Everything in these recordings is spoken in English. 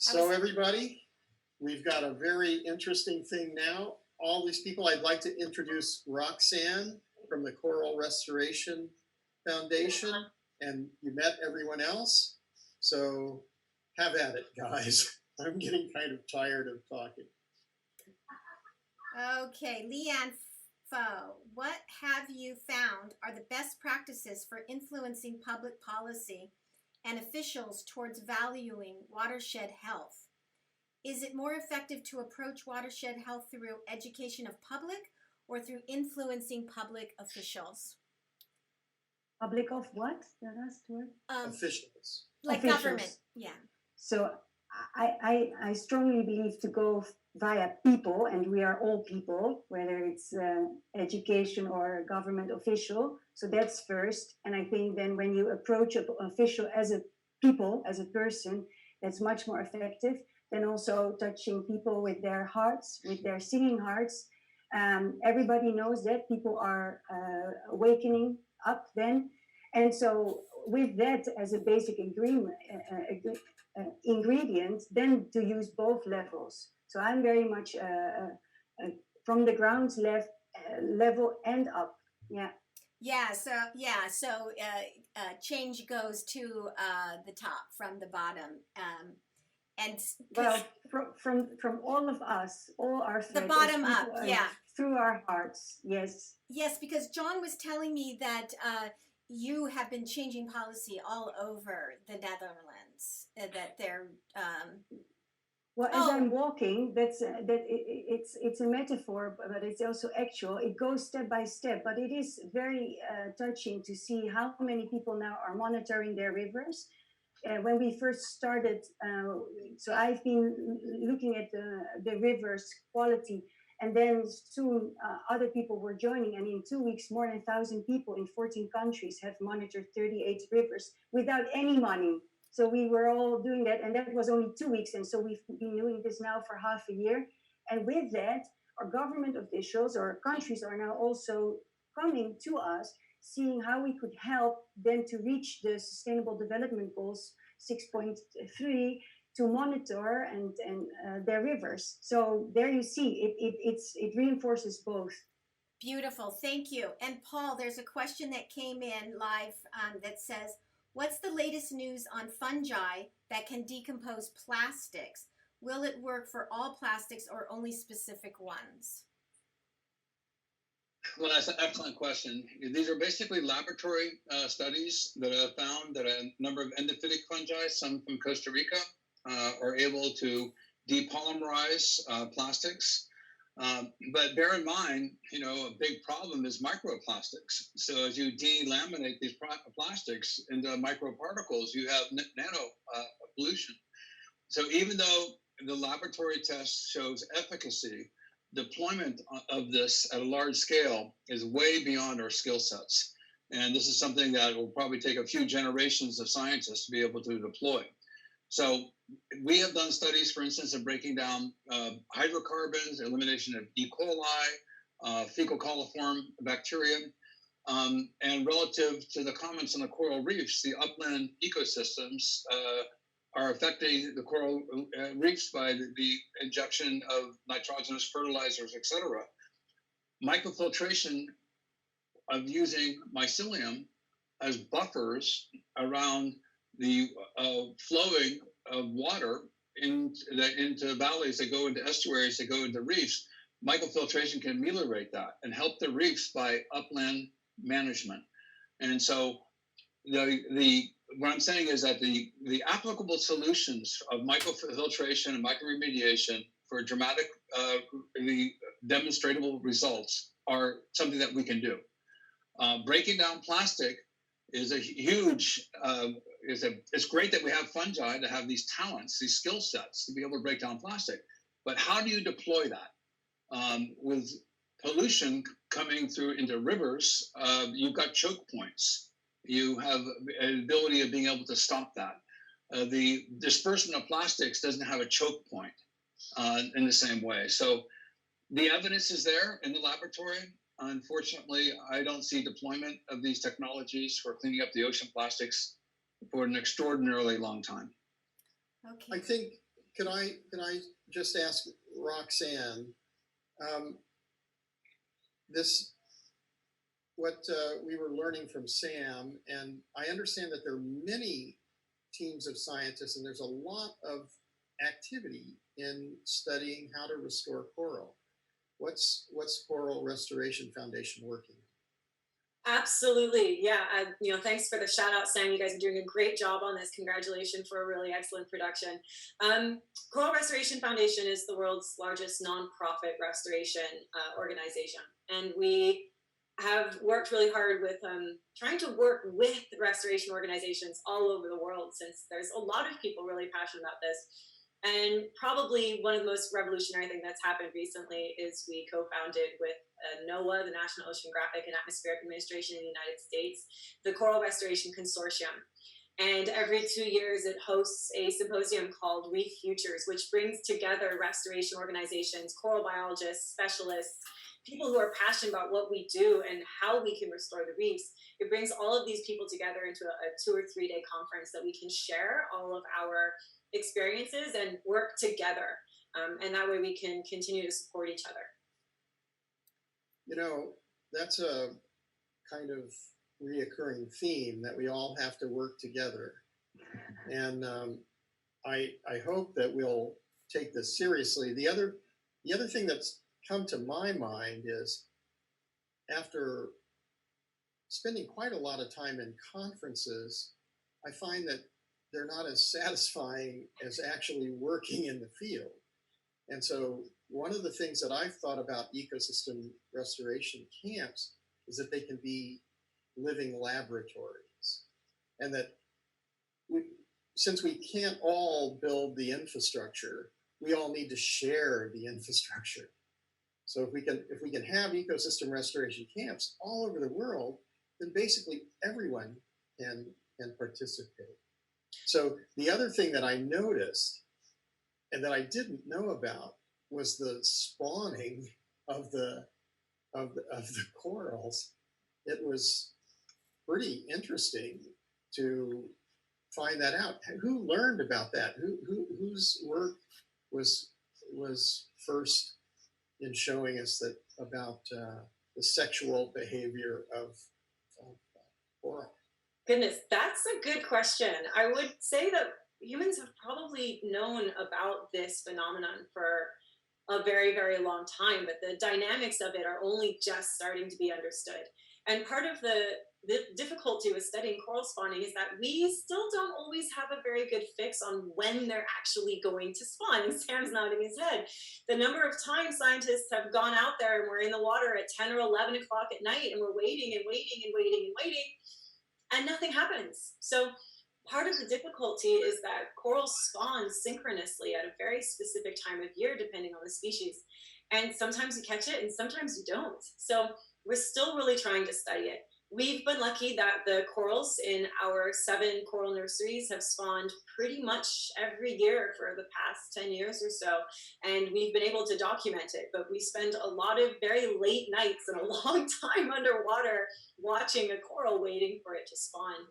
So everybody, we've got a very interesting thing now. All these people, I'd like to introduce Roxane from the Coral Restoration Foundation, and you met everyone else. So have at it, guys. I'm getting kind of tired of talking. Okay, Leanne Phoa, what have you found are the best practices for influencing public policy and officials towards valuing watershed health? Is it more effective to approach watershed health through education of public or through influencing public officials? Public of what? The last word? Officials. Like Officials. government, yeah. So I strongly believe to go via people, and we are all people, whether it's education or government official. So that's first. And I think then when you approach an official as a people, as a person, that's much more effective than also touching people with their hearts, with their singing hearts. Everybody knows that people are awakening up then. And so with that as a basic ingredient, then to use both levels. So I'm very much from the ground level and up. Yeah. Yeah. So change goes to the top from the bottom. And well, from all of us, all our the bottom up, yeah, through our hearts, yes. Yes, because John was telling me that you have been changing policy all over the Netherlands. That they're well, as I'm walking, it's a metaphor, but it's also actual. It goes step by step, but it is very touching to see how many people now are monitoring their rivers. When we first started, so I've been looking at the rivers quality, and then soon other people were joining, and in 2 weeks, more than 1,000 people in 14 countries have monitored 38 rivers without any money. So we were all doing that, and that was only 2 weeks, and so we've been doing this now for half a year. And with that, our government officials or countries are now also coming to us, seeing how we could help them to reach the Sustainable Development Goals 6.3 to monitor and their rivers. So there you see, it reinforces both. Beautiful, thank you. And Paul, there's a question that came in live that says, what's the latest news on fungi that can decompose plastics? Will it work for all plastics or only specific ones? Well, that's an excellent question. These are basically laboratory studies that have found that a number of endophytic fungi, some from Costa Rica, are able to depolymerize plastics. But bear in mind, a big problem is microplastics. So as you delaminate these plastics into microparticles, you have nano pollution. So even though the laboratory test shows efficacy, deployment of this at a large scale is way beyond our skill sets. And this is something that will probably take a few generations of scientists to be able to deploy. So we have done studies, for instance, of breaking down hydrocarbons, elimination of E. coli, fecal coliform bacteria, and relative to the comments on the coral reefs, the upland ecosystems are affecting the coral reefs by the injection of nitrogenous fertilizers, et cetera. Microfiltration of using mycelium as buffers around the flowing of water into valleys that go into estuaries, that go into reefs, microfiltration can ameliorate that and help the reefs by upland management. And so what I'm saying is that the applicable solutions of microfiltration and microremediation for dramatic, demonstrable results are something that we can do. Breaking down plastic is a huge, it's great that we have fungi to have these talents, these skill sets to be able to break down plastic. But how do you deploy that? With pollution coming through into rivers, you've got choke points. You have an ability of being able to stop that. The disbursement of plastics doesn't have a choke point in the same way. So the evidence is there in the laboratory. Unfortunately, I don't see deployment of these technologies for cleaning up the ocean plastics for an extraordinarily long time. Okay. I think, can I just ask Roxane, this what we were learning from Sam, and I understand that there are many teams of scientists, and there's a lot of activity in studying how to restore coral. What's Coral Restoration Foundation working on? Absolutely. Yeah. Thanks for the shout out, Sam. You guys are doing a great job on this. Congratulations for a really excellent production. Coral Restoration Foundation is the world's largest nonprofit restoration organization. And we have worked really hard with trying to work with restoration organizations all over the world, since there's a lot of people really passionate about this. And probably one of the most revolutionary things that's happened recently is we co-founded with NOAA, the National Oceanographic and Atmospheric Administration in the United States, the Coral Restoration Consortium. And every 2 years, it hosts a symposium called Reef Futures, which brings together restoration organizations, coral biologists, specialists, people who are passionate about what we do and how we can restore the reefs. It brings all of these people together into a 2 or 3 day conference that we can share all of our experiences and work together. And that way we can continue to support each other. You know, that's a kind of reoccurring theme, that we all have to work together. And I hope that we'll take this seriously. The other thing that's come to my mind is, after spending quite a lot of time in conferences, I find that they're not as satisfying as actually working in the field. And so one of the things that I've thought about ecosystem restoration camps is that they can be living laboratories. And that since we can't all build the infrastructure, we all need to share the infrastructure. So if we can have ecosystem restoration camps all over the world, then basically everyone can participate. So the other thing that I noticed and that I didn't know about was the spawning of the corals. It was pretty interesting to find that out. Who learned about that? Whose work was first in showing us that about the sexual behavior of coral? Goodness, that's a good question. I would say that humans have probably known about this phenomenon for a very, very long time, but the dynamics of it are only just starting to be understood. And part of the difficulty with studying coral spawning is that we still don't always have a very good fix on when they're actually going to spawn. And Sam's nodding his head. The number of times scientists have gone out there and we're in the water at 10 or 11 o'clock at night and we're waiting and waiting and waiting and waiting, and nothing happens. So part of the difficulty is that corals spawn synchronously at a very specific time of year, depending on the species. And sometimes you catch it and sometimes you don't. So we're still really trying to study it. We've been lucky that the corals in our 7 coral nurseries have spawned pretty much every year for the past 10 years or so. And we've been able to document it, but we spend a lot of very late nights and a long time underwater watching a coral waiting for it to spawn.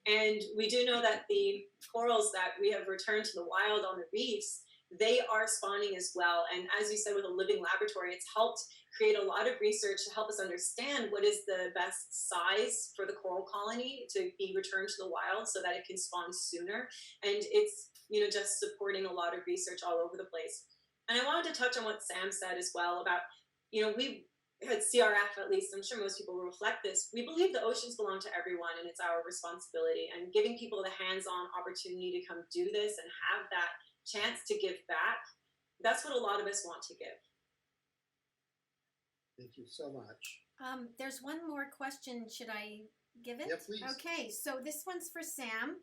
And we do know that the corals that we have returned to the wild on the reefs, they are spawning as well. And as you said, with a living laboratory, it's helped create a lot of research to help us understand what is the best size for the coral colony to be returned to the wild so that it can spawn sooner. And it's, just supporting a lot of research all over the place. And I wanted to touch on what Sam said as well about, we at CRF, at least, I'm sure most people will reflect this. We believe the oceans belong to everyone and it's our responsibility, and giving people the hands-on opportunity to come do this and have that chance to give back, that's what a lot of us want to give. Thank you so much. There's one more question. Should I give it? Yeah, please. Okay, so this one's for Sam,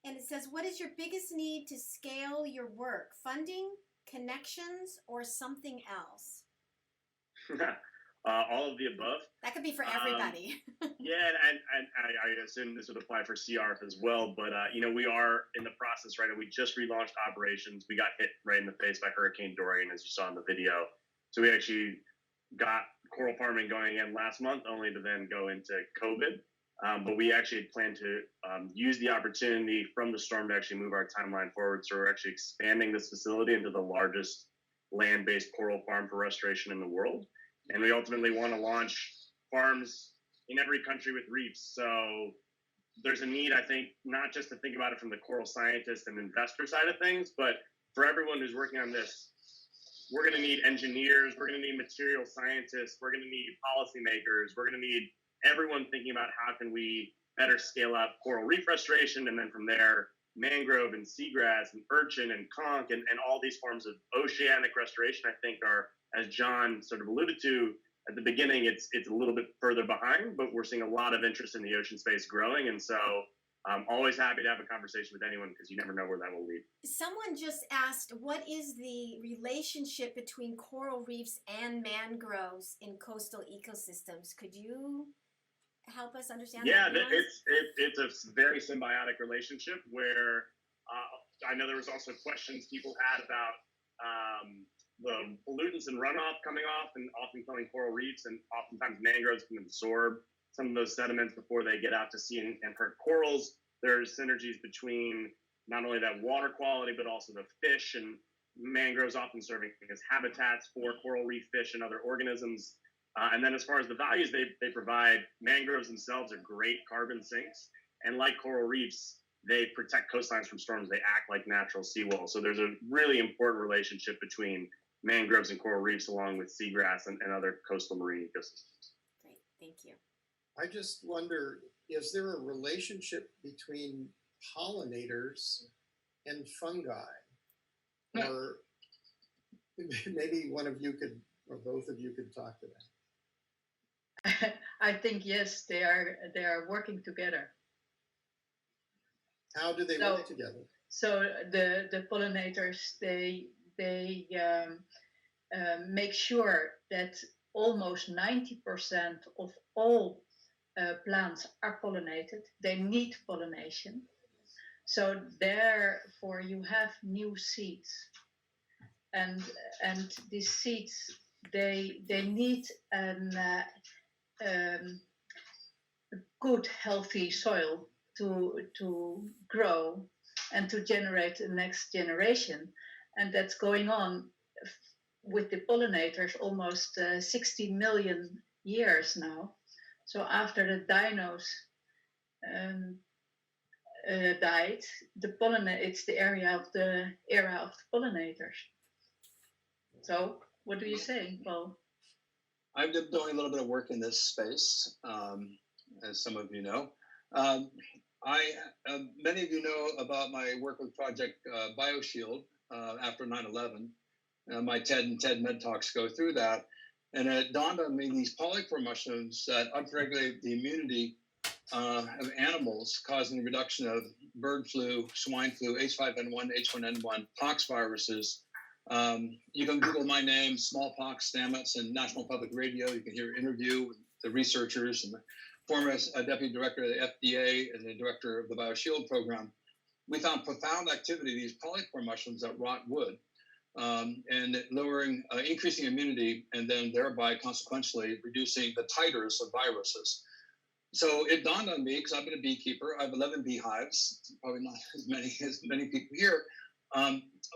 and it says, what is your biggest need to scale your work? Funding, connections, or something else? All of the above. That could be for everybody. Yeah, and I assume this would apply for CRF as well. But, we are in the process, right? We just relaunched operations. We got hit right in the face by Hurricane Dorian, as you saw in the video. So we actually got coral farming going again last month, only to then go into COVID. But we actually plan to use the opportunity from the storm to actually move our timeline forward. So we're actually expanding this facility into the largest land-based coral farm for restoration in the world. And we ultimately want to launch farms in every country with reefs. So there's a need, I think, not just to think about it from the coral scientist and investor side of things, but for everyone who's working on this, we're going to need engineers, we're going to need material scientists, we're going to need policymakers, we're going to need everyone thinking about how can we better scale up coral reef restoration, and then from there, mangrove and seagrass and urchin and conch and all these forms of oceanic restoration, I think are, as John sort of alluded to at the beginning, it's a little bit further behind, but we're seeing a lot of interest in the ocean space growing. And so I'm always happy to have a conversation with anyone because you never know where that will lead. Someone just asked, what is the relationship between coral reefs and mangroves in coastal ecosystems? Could you help us understand Yeah, that? it's a very symbiotic relationship where I know there was also questions people had about the pollutants and runoff coming off and often killing coral reefs, and oftentimes mangroves can absorb some of those sediments before they get out to sea and hurt corals. There's synergies between not only that water quality, but also the fish, and mangroves often serving as habitats for coral reef fish and other organisms. And then as far as the values they provide, mangroves themselves are great carbon sinks. And like coral reefs, they protect coastlines from storms. They act like natural seawalls. So there's a really important relationship between mangroves and coral reefs, along with seagrass and other coastal marine ecosystems. Great, thank you. I just wonder, is there a relationship between pollinators and fungi? Or maybe one of you could, or both of you could talk to that. I think yes, they are working together. How do they work together? So the pollinators they make sure that almost 90% of all plants are pollinated. They need pollination. So therefore you have new seeds, and these seeds they need a good healthy soil to grow and to generate the next generation, and that's going on with the pollinators almost 60 million years now. So after the dinos died, it's the era of the pollinators. So what do you say, Paul? I've been doing a little bit of work in this space, as some of you know. Many of you know about my work with Project BioShield after 9/11. My TED and TED Med Talks go through that. And it dawned on me these polypore mushrooms that upregulate the immunity of animals, causing the reduction of bird flu, swine flu, H5N1, H1N1, pox viruses. You can Google my name, smallpox, Stamets, and National Public Radio. You can hear an interview with the researchers and the former deputy director of the FDA and the director of the BioShield program. We found profound activity of these polypore mushrooms that rot wood. And lowering, increasing immunity, and then thereby consequentially reducing the titers of viruses. So it dawned on me, because I've been a beekeeper, I have 11 beehives, probably not as many people here,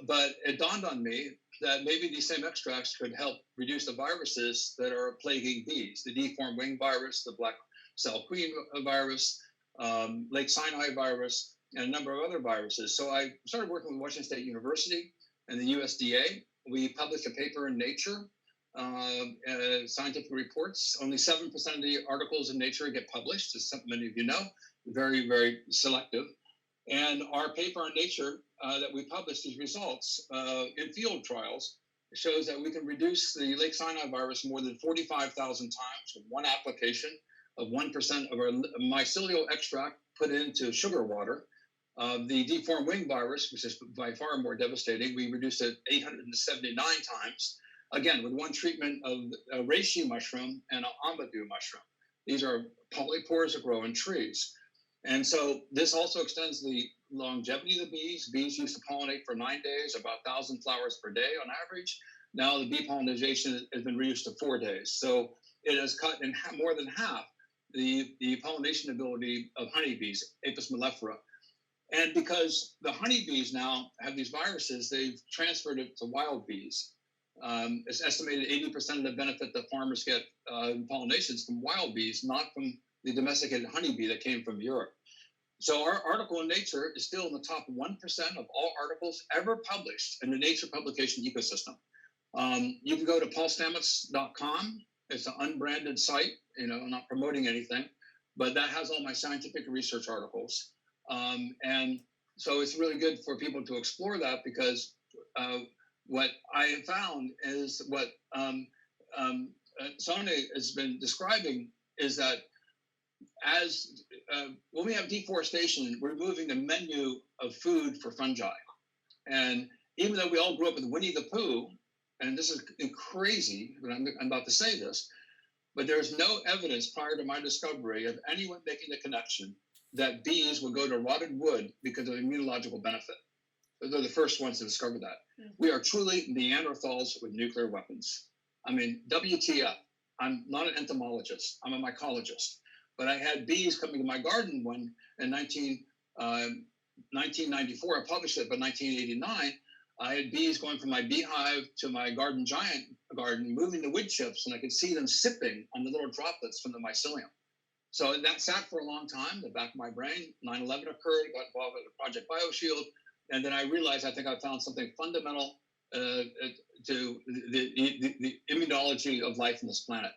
but it dawned on me that maybe these same extracts could help reduce the viruses that are plaguing bees, the deformed wing virus, the black cell queen virus, Lake Sinai virus, and a number of other viruses. So I started working with Washington State University and the USDA. We published a paper in Nature, scientific reports. Only 7% of the articles in Nature get published, as many of you know, very, very selective. And our paper on Nature that we published, these results in field trials, shows that we can reduce the Lake Sinai virus more than 45,000 times with one application of 1% of our mycelial extract put into sugar water. The deformed wing virus, which is by far more devastating, we reduced it 879 times, again, with one treatment of a reishi mushroom and an amadou mushroom. These are polypores that grow in trees. And so this also extends the longevity of the bees. Bees used to pollinate for 9 days, about 1,000 flowers per day on average. Now the bee pollination has been reduced to 4 days. So it has cut in more than half the pollination ability of honeybees, Apis mellifera. And because the honeybees now have these viruses, they've transferred it to wild bees. It's estimated 80% of the benefit that farmers get in pollination is from wild bees, not from the domesticated honeybee that came from Europe. So our article in Nature is still in the top 1% of all articles ever published in the Nature publication ecosystem. You can go to paulstamets.com. It's an unbranded site. I'm not promoting anything, but that has all my scientific research articles. And so it's really good for people to explore that, because what I have found is what Sonne has been describing is that as when we have deforestation, we're moving the menu of food for fungi. And even though we all grew up with Winnie the Pooh, and this is crazy, but I'm about to say this, but there's no evidence prior to my discovery of anyone making the connection that bees would go to rotted wood because of immunological benefit. They're the first ones to discover that. We are truly Neanderthals with nuclear weapons. I mean, WTF. I'm not an entomologist. I'm a mycologist. But I had bees coming to my garden when in 1994, I published it, but 1989, I had bees going from my beehive to my garden giant garden, moving the wood chips, and I could see them sipping on the little droplets from the mycelium. So that sat for a long time in the back of my brain. 9/11 occurred, got involved with Project BioShield, and then I realized I think I found something fundamental to the immunology of life on this planet.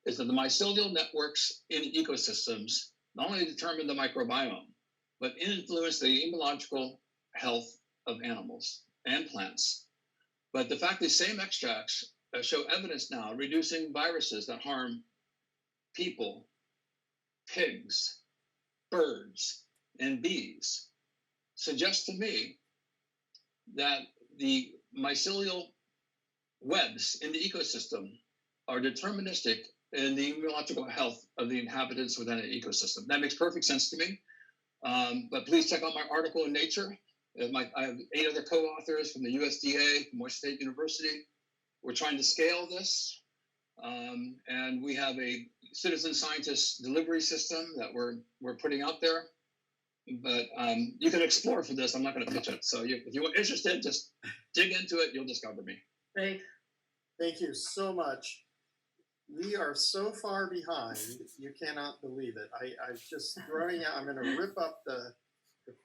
Is that the mycelial networks in ecosystems not only determine the microbiome, but influence the immunological health of animals and plants. But the fact these same extracts show evidence now reducing viruses that harm people, pigs, birds, and bees suggests to me that the mycelial webs in the ecosystem are deterministic in the immunological health of the inhabitants within an ecosystem. That makes perfect sense to me. But please check out my article in Nature. I have 8 other co-authors from the USDA, from Washington State University. We're trying to scale this. And we have a citizen scientist delivery system that we're putting out there. But you can explore for this. I'm not going to pitch it. So if you're interested, just dig into it. You'll discover me. Great. Thank you so much. We are so far behind, you cannot believe it. I'm just throwing out, I'm going to rip up the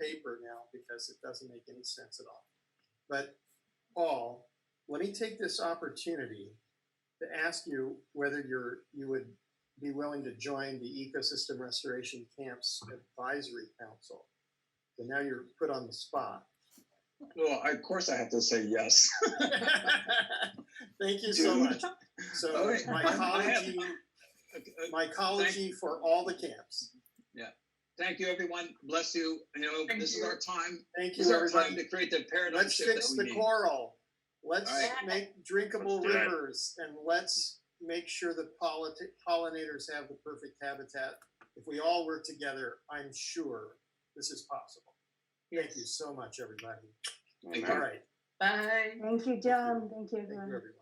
paper now because it doesn't make any sense at all. But Paul, let me take this opportunity to ask you whether you would be willing to join the Ecosystem Restoration Camps Advisory Council. So now you're put on the spot. Well, of course I have to say yes. Thank you so much. So Okay. mycology for all the camps. Yeah. Thank you, everyone. Bless you. This is our time. Thank This is you, our time everybody. to create the paradigm Let's shift fix that the we need. coral. Let's All right. make drinkable Let's do it. rivers, and let's make sure the pollinators have the perfect habitat. If we all work together, I'm sure this is possible. Thank you so much, everybody. Thank All you. right. Bye. Thank you, John. Thank you, Thank everyone. you, everybody.